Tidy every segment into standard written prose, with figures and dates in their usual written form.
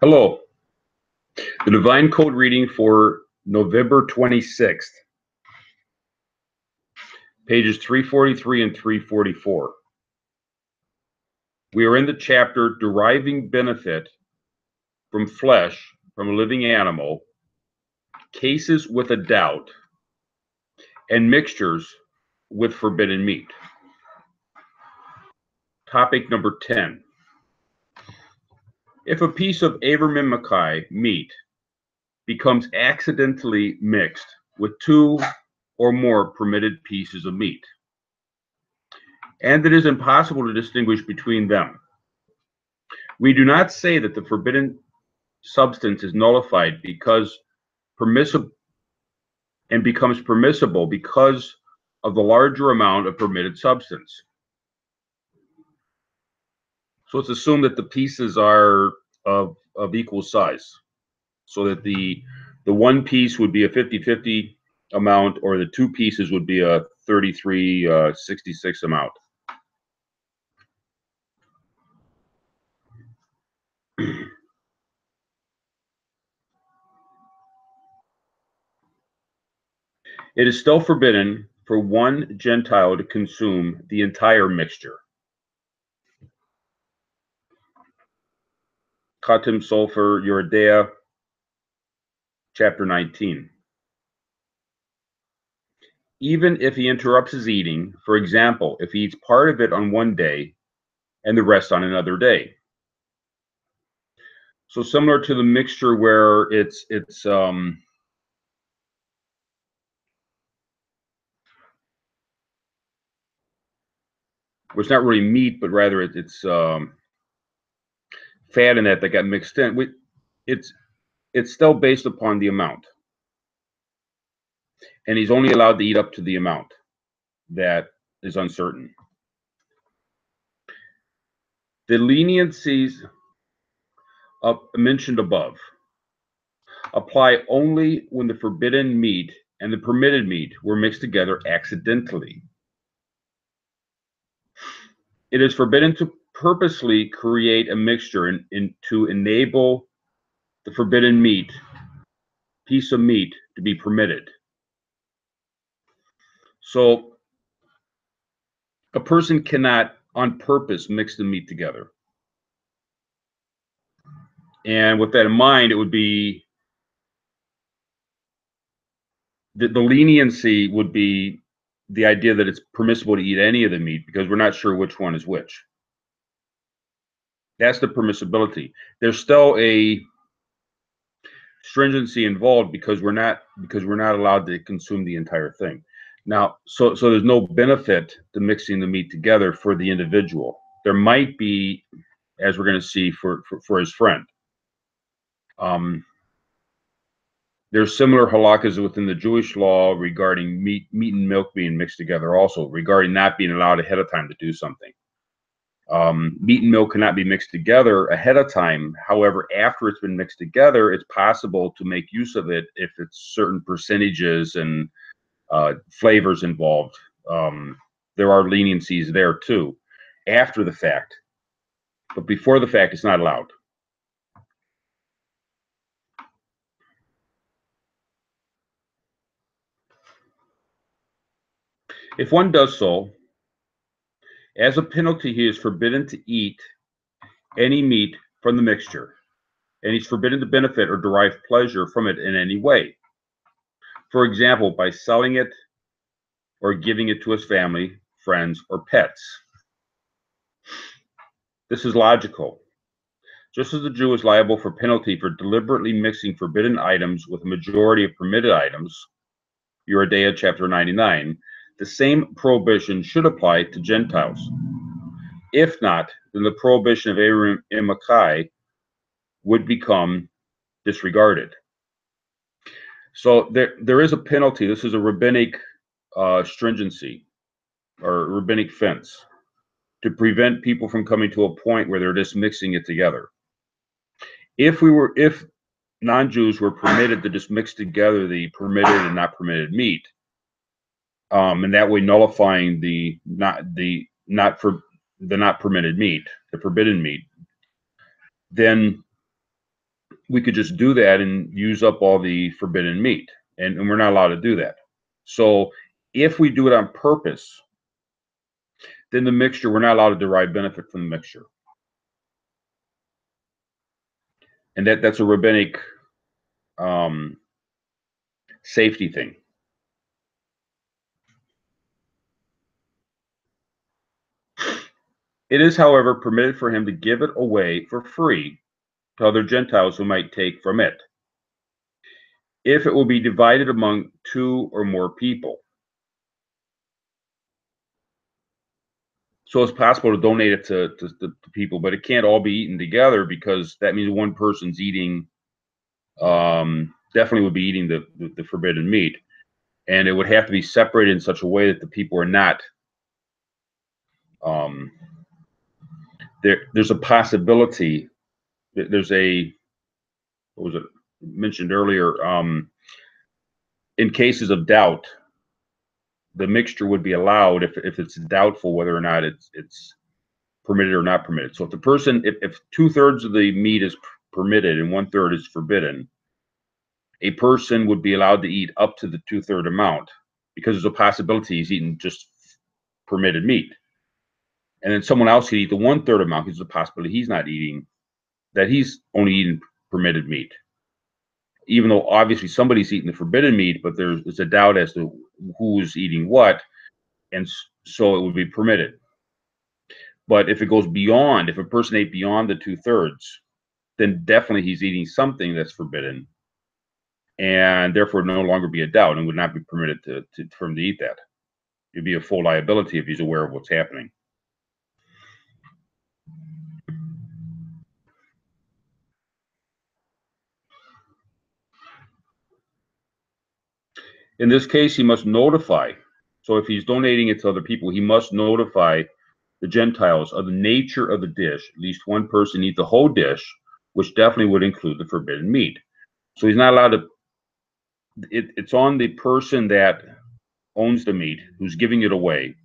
Hello. The Divine Code reading for November 26th, pages 343 and 344. We are in the chapter Deriving Benefit from Flesh from a Living Animal, Cases with a Doubt, and Mixtures with Forbidden Meat. Topic number 10. If a piece of Avermimici meat becomes accidentally mixed with two or more permitted pieces of meat, and it is impossible to distinguish between them, we do not say that the forbidden substance is nullified because permissible and becomes permissible because of the larger amount of permitted substance. So let's assume that the pieces are of equal size, so that the one piece would be a 50-50 amount, or the two pieces would be a 33-66 amount. It is still forbidden for one Gentile to consume the entire mixture. Khatim Sofer Yeridea, chapter 19. Even if he interrupts his eating, for example, if he eats part of it on one day and the rest on another day. So similar to the mixture where it's not really meat, but rather it's fat in that got mixed in. It's still based upon the amount, and he's only allowed to eat up to the amount that is uncertain. The leniencies mentioned above apply only when the forbidden meat and the permitted meat were mixed together accidentally. It is forbidden to purposely create a mixture to enable the forbidden piece of meat to be permitted. So a person cannot on purpose mix the meat together. And with that in mind, it would be the leniency would be the idea that it's permissible to eat any of the meat because we're not sure which one is which. That's the permissibility. There's still a stringency involved because we're not allowed to consume the entire thing. Now, so there's no benefit to mixing the meat together for the individual. There might be, as we're going to see, for his friend. There's similar halakkas within the Jewish law regarding meat and milk being mixed together, also regarding not being allowed ahead of time to do something. Meat and milk cannot be mixed together ahead of time. However, after it's been mixed together, it's possible to make use of it if it's certain percentages and flavors involved. There are leniencies there too, after the fact. But before the fact, it's not allowed. If one does so, as a penalty, he is forbidden to eat any meat from the mixture, and he's forbidden to benefit or derive pleasure from it in any way. For example, by selling it or giving it to his family, friends, or pets. This is logical. Just as the Jew is liable for penalty for deliberately mixing forbidden items with a majority of permitted items, Yeridea chapter 99, the same prohibition should apply to Gentiles. If not, then the prohibition of Avermimici would become disregarded. So there is a penalty. This is a rabbinic stringency or rabbinic fence to prevent people from coming to a point where they're just mixing it together. If non-Jews were permitted to just mix together the permitted and not permitted meat, and that way nullifying the not permitted meat, the forbidden meat, then we could just do that and use up all the forbidden meat, and we're not allowed to do that. So if we do it on purpose, then the mixture, we're not allowed to derive benefit from the mixture. And that's a rabbinic safety thing. It is, however, permitted for him to give it away for free to other Gentiles who might take from it, if it will be divided among 2 or more people. So it's possible to donate it to people, but it can't all be eaten together, because that means one person's eating, definitely would be eating the forbidden meat. And it would have to be separated in such a way that the people are not, there's a possibility, there's a, what was it mentioned earlier, in cases of doubt, the mixture would be allowed if it's doubtful whether or not it's permitted or not permitted. So if the person, if 2/3 of the meat is permitted and 1/3 is forbidden, a person would be allowed to eat up to the 2/3 amount, because there's a possibility he's eating just permitted meat. And then someone else could eat the 1/3 amount, because there's a possibility he's not eating, that he's only eating permitted meat. Even though obviously somebody's eating the forbidden meat, but there's a doubt as to who's eating what, and so it would be permitted. But if it goes beyond, if a person ate beyond the 2/3, then definitely he's eating something that's forbidden, and therefore no longer be a doubt, and would not be permitted for him to eat that. It'd be a full liability if he's aware of what's happening. In this case, he must notify. So if he's donating it to other people, he must notify the Gentiles of the nature of the dish. At least one person eat the whole dish, which definitely would include the forbidden meat. So he's not allowed to, it's on the person that owns the meat, who's giving it away.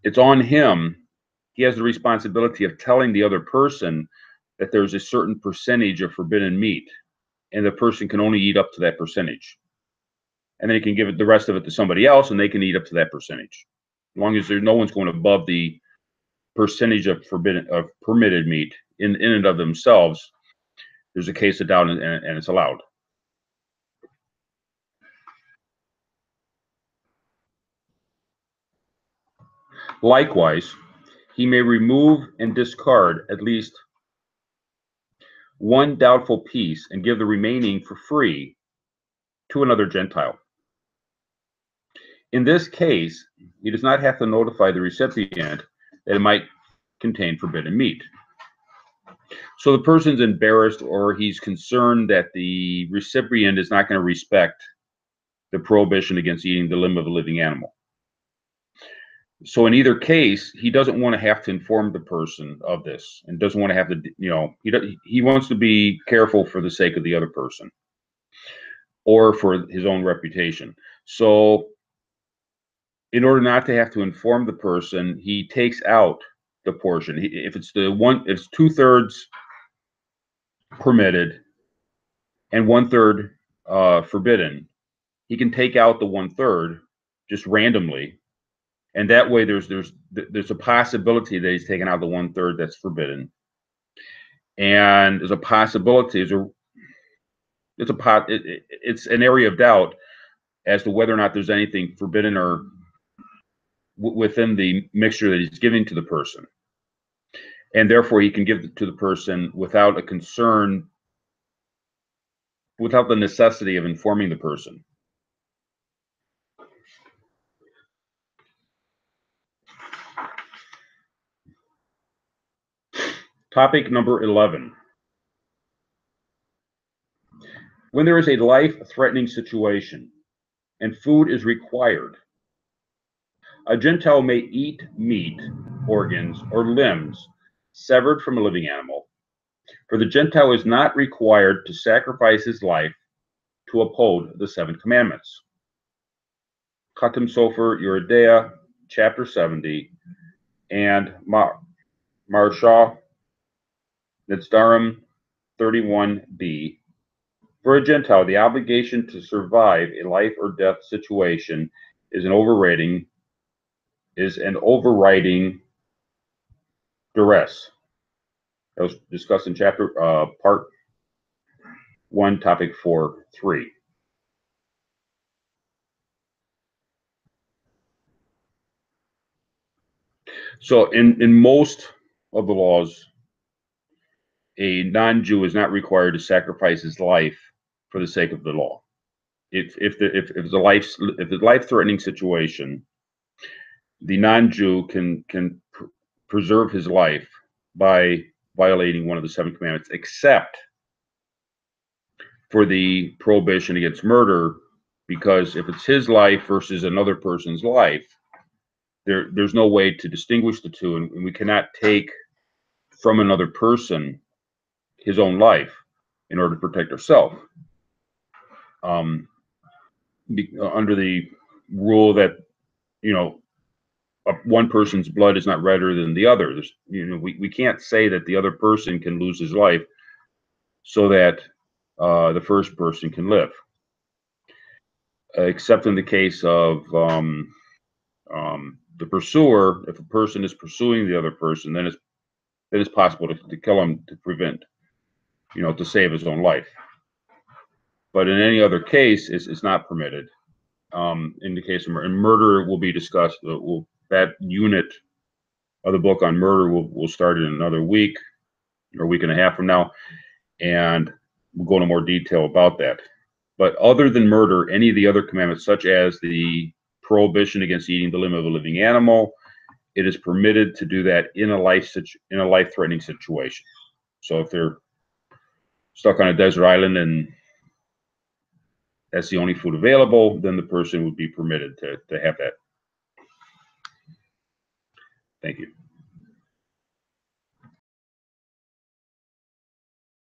It's on him. He has the responsibility of telling the other person that there's a certain percentage of forbidden meat, and the person can only eat up to that percentage. And then he can give it, the rest of it, to somebody else, and they can eat up to that percentage. As long as no one's going above the percentage of permitted meat in and of themselves, there's a case of doubt, and it's allowed. Likewise, he may remove and discard at least one doubtful piece and give the remaining for free to another Gentile. In this case, he does not have to notify the recipient that it might contain forbidden meat. So the person's embarrassed, or he's concerned that the recipient is not going to respect the prohibition against eating the limb of a living animal. So in either case, he doesn't want to have to inform the person of this, and doesn't want to have to, he wants to be careful for the sake of the other person or for his own reputation. So in order not to have to inform the person, he takes out the portion. If it's it's 2/3 permitted and 1/3 forbidden, he can take out the 1/3 just randomly, and that way there's a possibility that he's taken out the 1/3 that's forbidden, and there's a possibility, it's an area of doubt as to whether or not there's anything forbidden or within the mixture that he's giving to the person, and therefore he can give it to the person without a concern, without the necessity of informing the person. Topic number 11. When there is a life-threatening situation and food is required, a Gentile may eat meat, organs, or limbs severed from a living animal, for the Gentile is not required to sacrifice his life to uphold the 7 commandments. Khatam Sofer Yeridea, chapter 70, and Marsha Nitzdarim 31b. For a Gentile, the obligation to survive a life or death situation is an overriding duress. That was discussed in chapter part 1, topic 4.3. So in most of the laws, a non-Jew is not required to sacrifice his life for the sake of the law. If it's a life-threatening situation, the non-Jew can preserve his life by violating one of the 7 commandments, except for the prohibition against murder, because if it's his life versus another person's life, there's no way to distinguish the two, and we cannot take from another person his own life in order to protect ourselves. Under the rule that, one person's blood is not redder than the other. We can't say that the other person can lose his life so that the first person can live, except in the case of the pursuer. If a person is pursuing the other person, then it's possible to kill him to prevent, to save his own life. But in any other case, it's not permitted. In the case of murder, and murder will be discussed. That unit of the book on murder will start in another week or a week and a half from now, and we'll go into more detail about that. But other than murder, any of the other commandments, such as the prohibition against eating the limb of a living animal, it is permitted to do that in a life-threatening situation. So if they're stuck on a desert island and that's the only food available, then the person would be permitted to have that. Thank you.